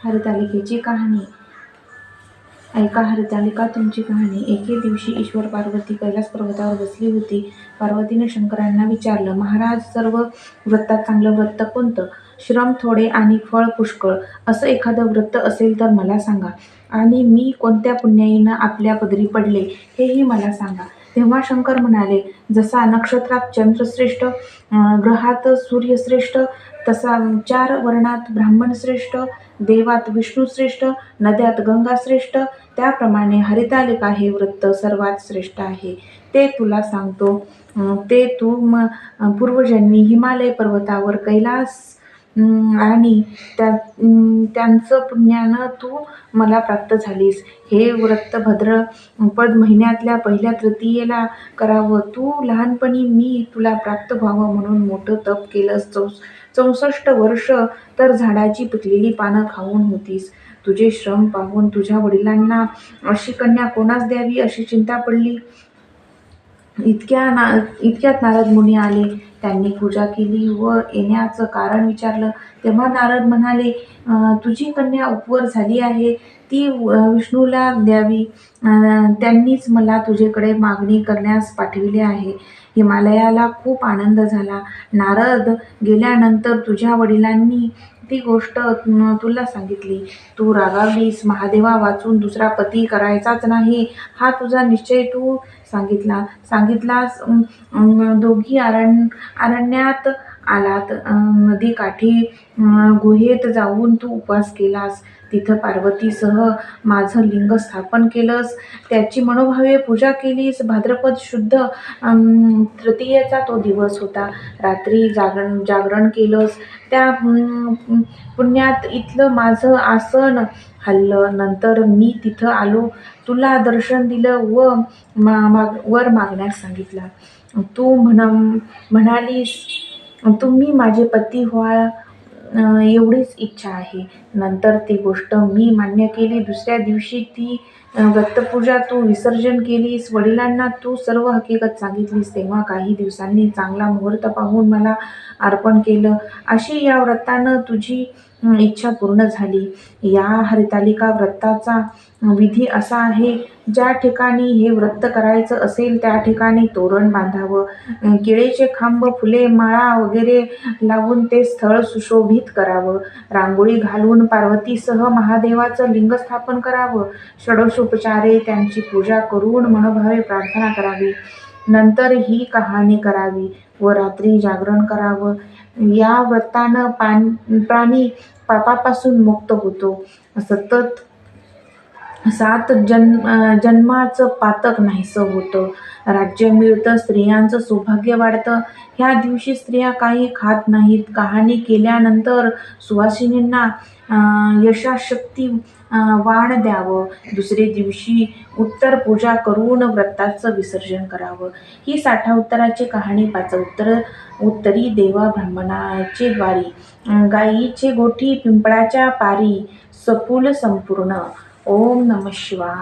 हरतालिकेची कहाणी. ऐका हरतालिका तुमची कहाणी. एके दिवशी ईश्वर पार्वती कैलास पर्वतावर बसली होती. पार्वतीने शंकरांना विचारलं, महाराज, सर्व व्रतात चांगलं व्रत कोणतं? श्रम थोडे आणि फळ पुष्कळ असं एखादं व्रत असेल तर मला सांगा, आणि मी कोणत्या पुण्याईनं आपल्या पदरी पडले हेही मला सांगा. तेव्हा शंकर म्हणाले, जसा नक्षत्रात चंद्रश्रेष्ठ, ग्रहात सूर्यश्रेष्ठ, तसा 4 वर्णात ब्राह्मण श्रेष्ठ, देवात विष्णू श्रेष्ठ, नद्यात गंगा श्रेष्ठ, त्याप्रमाणे हरितालिका हे व्रत सर्वात श्रेष्ठ आहे. ते तुला सांगतो. ते तू पूर्वजन्मी हिमालय पर्वतावर कैलास आणि त्यांचं पुण्यानं तू मला प्राप्त झालीस. हे व्रत भाद्रपद महिन्यातल्या पहिल्या तृतीयेला करावं. तू लहानपणी मी तुला प्राप्त व्हावं म्हणून मोठं तप केलंस. 64 वर्ष तर झाडाची पिकलेली पानं खाऊन होतीस. तुझे श्रम पाहून तुझ्या वडिलांना अशी कन्या कोणास द्यावी अशी चिंता पडली. इतक्यात नारद मुनी आले. त्यांनी पूजा केली व येण्याचं कारण विचारलं. तेव्हा नारद म्हणाले, तुझी कन्या उपवर झाली आहे, ती विष्णूला द्यावी. त्यांनीच मला तुझ्याकडे मागणी करण्यास पाठविले आहे. हिमालयाला खूप आनंद झाला. नारद गेल्यानंतर तुझ्या वडिलांनी ती गोष्ट तुला सांगितली. तू रागावलीस. महादेवा वाचून दुसरा पती करायचाच नाही हा तुझा निश्चय तू सांगितलास. दोघी अरण्यात आलात. नदीकाठी गुहेत जाऊन तू उपवास केलास. तिथं पार्वतीसह माझं लिंग स्थापन केलंस. त्याची मनोभावे पूजा केलीस. भाद्रपद शुद्ध तृतीयेचा तो दिवस होता. रात्री जागरण केलंस. त्या पुण्यात इथलं माझं आसन हललं. नंतर मी तिथं आलो, तुला दर्शन दिलं व वर मागण्यास सांगितला. तू म्हणालीस, तुम्ही माझे पती व्हा एवढीच इच्छा आहे. नंतर ती गोष्ट मी मान्य केली. दुसऱ्या दिवशी ती व्रतपूजा तू विसर्जन केलीस. वडिलांना तू सर्व हकीकत सांगितलीस. तेव्हा काही दिवसांनी चांगला मुहूर्त पाहून मला अर्पण केलं. अशी या व्रतानं तुझी इच्छा पूर्ण झाली. या हरितालिका व्रताचा विधी असा आहे, ज्या ठिकाणी हे व्रत करायचं असेल त्या ठिकाणी तोरण बांधावं. केळीचे खांब, फुले, माळा वगैरे लावून ते स्थळ सुशोभित करावं. रांगोळी घालून पार्वतीसह महादेवाचं लिंग स्थापन करावं. षोडशोपचारे त्यांची पूजा करून मनोभावे प्रार्थना करावी. नंतर ही कहाणी करावी व रात्री जागरण करावं. या व्रतानं प्राणी पापापासून मुक्त होतो. सतत 7 जन्माचं पातक नाहीसं होतं. राज्य मिळतं. स्त्रियांचं सौभाग्य वाढतं. ह्या दिवशी स्त्रिया काही खात नाहीत. कहाणी केल्यानंतर सुवासिनींना यथाशक्ती वाण द्यावं. दुसरे दिवशी उत्तर पूजा करून व्रताचं विसर्जन करावं. ही 60 उत्तराची कहाणी. 5 उत्तरी देवा ब्राह्मणाचे द्वारी, गायीचे गोठी पिंपळाच्या पारी, सफूल संपूर्ण. ओम नमः शिवाय.